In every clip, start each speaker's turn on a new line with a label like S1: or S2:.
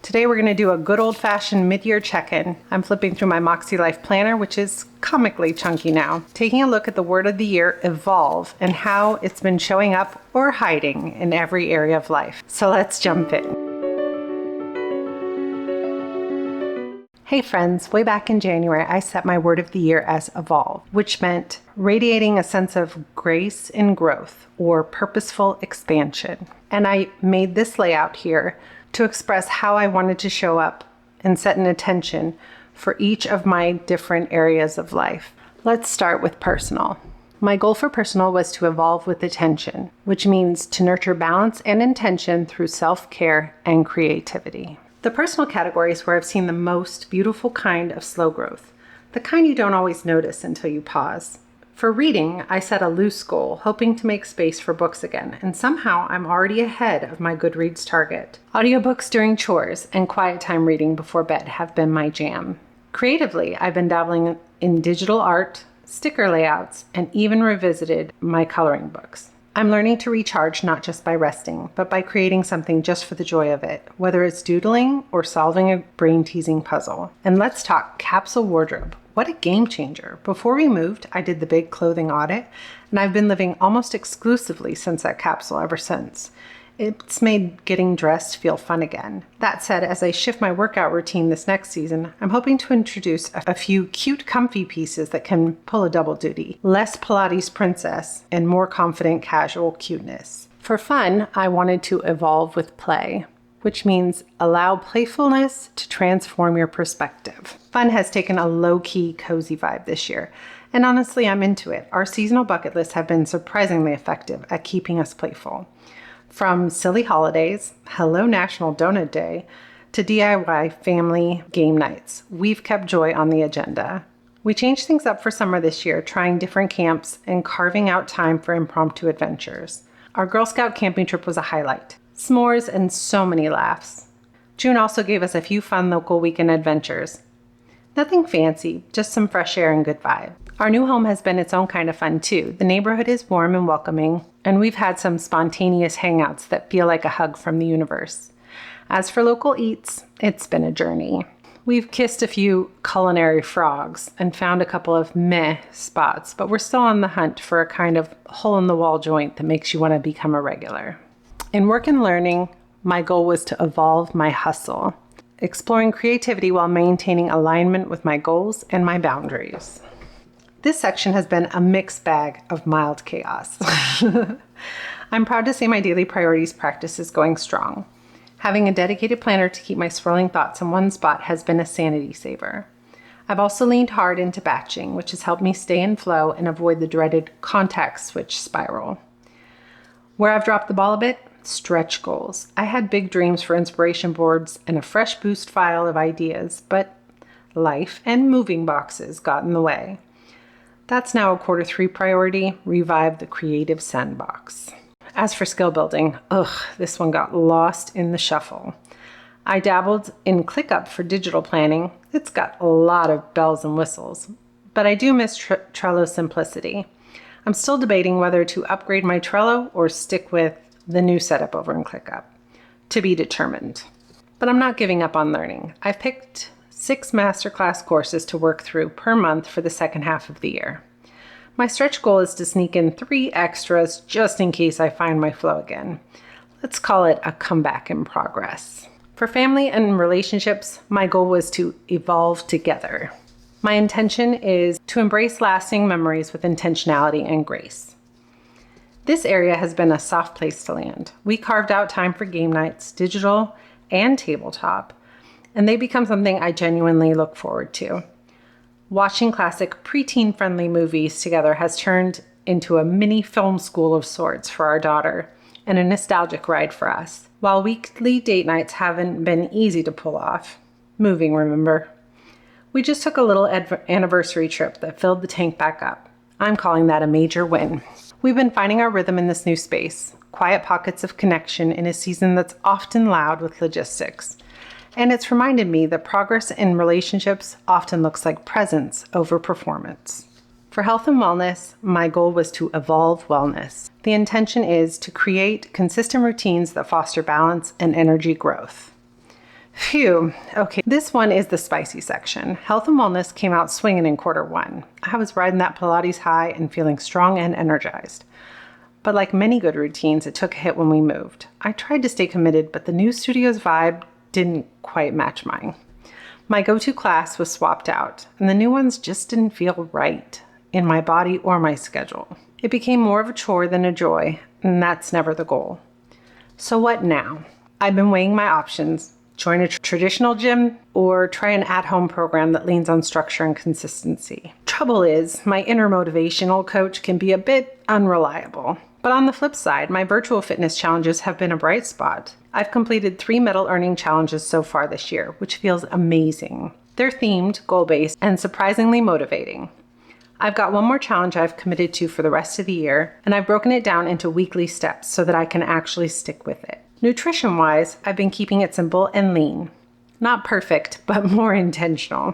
S1: Today we're going to do a good old-fashioned mid-year check-in. I'm flipping through my MakseLife planner, which is comically chunky now, taking a look at the word of the year, evolve, and how it's been showing up or hiding in every area of life. So let's jump in. Hey friends, way back in January, I set my word of the year as evolve, which meant radiating a sense of grace and growth or purposeful expansion. And I made this layout here to express how I wanted to show up and set an intention for each of my different areas of life. Let's start with personal. My goal for personal was to evolve with attention, which means to nurture balance and intention through self-care and creativity. The personal category is where I've seen the most beautiful kind of slow growth, the kind you don't always notice until you pause. For reading, I set a loose goal, hoping to make space for books again, and somehow I'm already ahead of my Goodreads target. Audiobooks during chores and quiet time reading before bed have been my jam. Creatively, I've been dabbling in digital art, sticker layouts, and even revisited my coloring books. I'm learning to recharge not just by resting, but by creating something just for the joy of it, whether it's doodling or solving a brain-teasing puzzle. And let's talk capsule wardrobe. What a game changer. Before we moved, I did the big clothing audit, and I've been living almost exclusively since that capsule ever since. It's made getting dressed feel fun again. That said, as I shift my workout routine this next season, I'm hoping to introduce a few cute, comfy pieces that can pull a double duty. Less Pilates princess and more confident casual cuteness. For fun, I wanted to evolve with play, which means allow playfulness to transform your perspective. Fun has taken a low-key, cozy vibe this year, and honestly, I'm into it. Our seasonal bucket lists have been surprisingly effective at keeping us playful. From silly holidays, hello National Donut Day, to DIY family game nights, we've kept joy on the agenda. We changed things up for summer this year, trying different camps and carving out time for impromptu adventures. Our Girl Scout camping trip was a highlight. S'mores and so many laughs. June also gave us a few fun local weekend adventures. Nothing fancy, just some fresh air and good vibe. Our new home has been its own kind of fun too. The neighborhood is warm and welcoming, and we've had some spontaneous hangouts that feel like a hug from the universe. As for local eats, it's been a journey. We've kissed a few culinary frogs and found a couple of meh spots, but we're still on the hunt for a kind of hole-in-the-wall joint that makes you want to become a regular. In work and learning, my goal was to evolve my hustle, exploring creativity while maintaining alignment with my goals and my boundaries. This section has been a mixed bag of mild chaos. I'm proud to say my daily priorities practice is going strong. Having a dedicated planner to keep my swirling thoughts in one spot has been a sanity saver. I've also leaned hard into batching, which has helped me stay in flow and avoid the dreaded context switch spiral. Where I've dropped the ball a bit, stretch goals. I had big dreams for inspiration boards and a fresh boost file of ideas, but life and moving boxes got in the way. That's now a Q3 priority, revive the creative sandbox. As for skill building, this one got lost in the shuffle. I dabbled in ClickUp for digital planning. It's got a lot of bells and whistles, but I do miss Trello simplicity. I'm still debating whether to upgrade my Trello or stick with the new setup over in ClickUp. To be determined. But I'm not giving up on learning. I've picked 6 masterclass courses to work through per month for the second half of the year. My stretch goal is to sneak in 3 extras just in case I find my flow again. Let's call it a comeback in progress. For family and relationships, my goal was to evolve together. My intention is to embrace lasting memories with intentionality and grace. This area has been a soft place to land. We carved out time for game nights, digital and tabletop, and they become something I genuinely look forward to. Watching classic preteen friendly movies together has turned into a mini film school of sorts for our daughter and a nostalgic ride for us. While weekly date nights haven't been easy to pull off, moving, remember? We just took a little anniversary trip that filled the tank back up. I'm calling that a major win. We've been finding our rhythm in this new space, quiet pockets of connection in a season that's often loud with logistics. And it's reminded me that progress in relationships often looks like presence over performance. For health and wellness, my goal was to evolve wellness. The intention is to create consistent routines that foster balance and energy growth. Phew. Okay, this one is the spicy section. Health and wellness came out swinging in Q1. I was riding that Pilates high and feeling strong and energized. But like many good routines, it took a hit when we moved. I tried to stay committed, but the new studio's vibe didn't quite match mine. My go-to class was swapped out, and the new ones just didn't feel right in my body or my schedule. It became more of a chore than a joy, and that's never the goal. So what now? I've been weighing my options. Join a traditional gym or try an at-home program that leans on structure and consistency. Trouble is, my inner motivational coach can be a bit unreliable. But on the flip side, my virtual fitness challenges have been a bright spot. I've completed 3 medal earning challenges so far this year, which feels amazing. They're themed, goal-based, and surprisingly motivating. I've got one more challenge I've committed to for the rest of the year, and I've broken it down into weekly steps so that I can actually stick with it. Nutrition-wise, I've been keeping it simple and lean. Not perfect, but more intentional.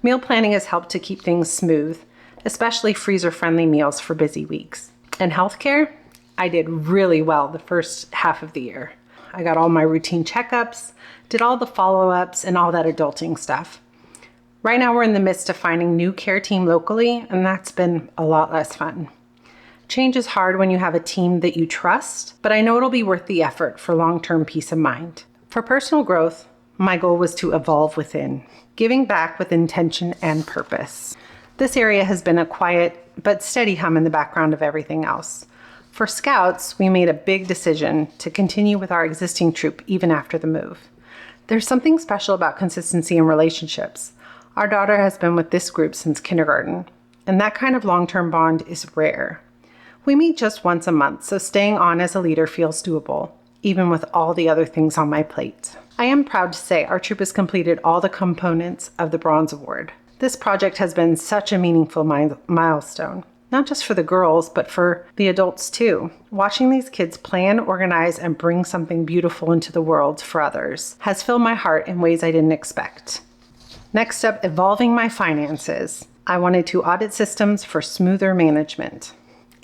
S1: Meal planning has helped to keep things smooth, especially freezer-friendly meals for busy weeks. And healthcare, I did really well the first half of the year. I got all my routine checkups, did all the follow-ups, and all that adulting stuff. Right now we're in the midst of finding a new care team locally, and that's been a lot less fun. Change is hard when you have a team that you trust, but I know it'll be worth the effort for long-term peace of mind. For personal growth, my goal was to evolve within, giving back with intention and purpose. This area has been a quiet but steady hum in the background of everything else. For Scouts, we made a big decision to continue with our existing troop even after the move. There's something special about consistency in relationships. Our daughter has been with this group since kindergarten, and that kind of long-term bond is rare. We meet just once a month, so staying on as a leader feels doable, even with all the other things on my plate. I am proud to say our troop has completed all the components of the Bronze Award. This project has been such a meaningful milestone, not just for the girls, but for the adults too. Watching these kids plan, organize, and bring something beautiful into the world for others has filled my heart in ways I didn't expect. Next up, evolving my finances. I wanted to audit systems for smoother management.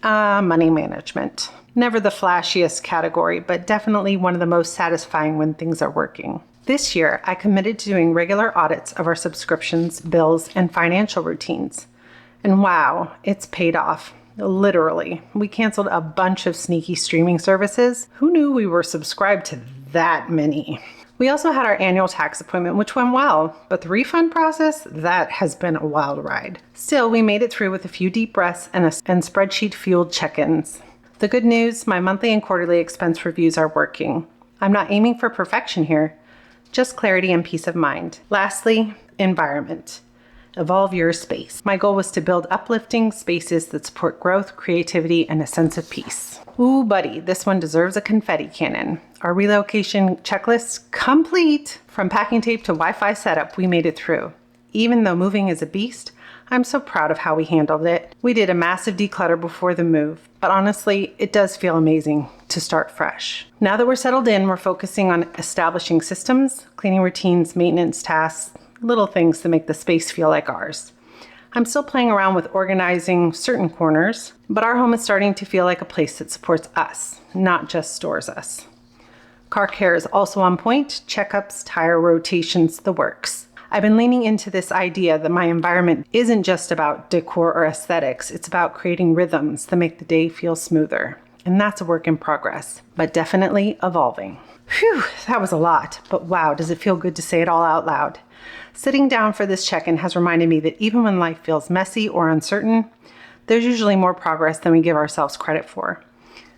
S1: Money management. Never the flashiest category, but definitely one of the most satisfying when things are working. This year, I committed to doing regular audits of our subscriptions, bills, and financial routines. And wow, it's paid off. Literally. We canceled a bunch of sneaky streaming services. Who knew we were subscribed to that many? We also had our annual tax appointment, which went well, but the refund process, that has been a wild ride. Still, we made it through with a few deep breaths and spreadsheet-fueled check-ins. The good news, my monthly and quarterly expense reviews are working. I'm not aiming for perfection here, just clarity and peace of mind. Lastly, environment. Evolve your space. My goal was to build uplifting spaces that support growth, creativity, and a sense of peace. Ooh, buddy, this one deserves a confetti cannon. Our relocation checklist complete. From packing tape to Wi-Fi setup, we made it through. Even though moving is a beast, I'm so proud of how we handled it. We did a massive declutter before the move, but honestly, it does feel amazing to start fresh. Now that we're settled in, we're focusing on establishing systems, cleaning routines, maintenance tasks, little things that make the space feel like ours. I'm still playing around with organizing certain corners, but our home is starting to feel like a place that supports us, not just stores us. Car care is also on point, checkups, tire rotations, the works. I've been leaning into this idea that my environment isn't just about decor or aesthetics, it's about creating rhythms that make the day feel smoother. And that's a work in progress, but definitely evolving. Phew, that was a lot, but wow, does it feel good to say it all out loud. Sitting down for this check-in has reminded me that even when life feels messy or uncertain, there's usually more progress than we give ourselves credit for.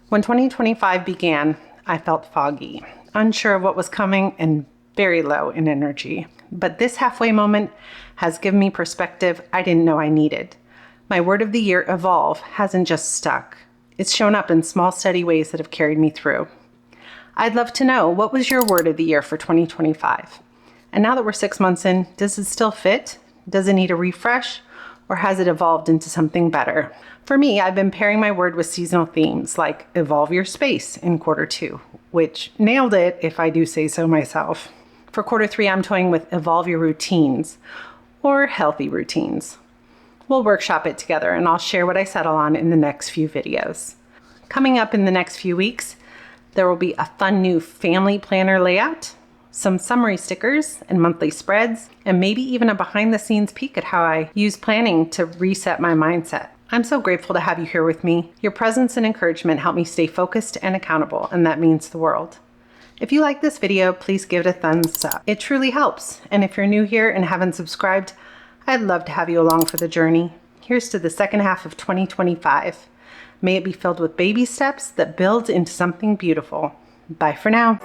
S1: When 2025 began, I felt foggy, unsure of what was coming, and very low in energy. But this halfway moment has given me perspective I didn't know I needed. My word of the year, evolve, hasn't just stuck. It's shown up in small, steady ways that have carried me through. I'd love to know, what was your word of the year for 2025? And now that we're 6 months in, does it still fit? Does it need a refresh? Or has it evolved into something better? For me, I've been pairing my word with seasonal themes like evolve your space in Q2, which nailed it if I do say so myself. For Q3, I'm toying with evolve your routines or healthy routines. We'll workshop it together and I'll share what I settle on in the next few videos. Coming up in the next few weeks, there will be a fun new family planner layout, some summary stickers and monthly spreads, and maybe even a behind-the-scenes peek at how I use planning to reset my mindset. I'm so grateful to have you here with me. Your presence and encouragement help me stay focused and accountable, and that means the world. If you like this video, please give it a thumbs up. It truly helps. And if you're new here and haven't subscribed, I'd love to have you along for the journey. Here's to the second half of 2025. May it be filled with baby steps that build into something beautiful. Bye for now.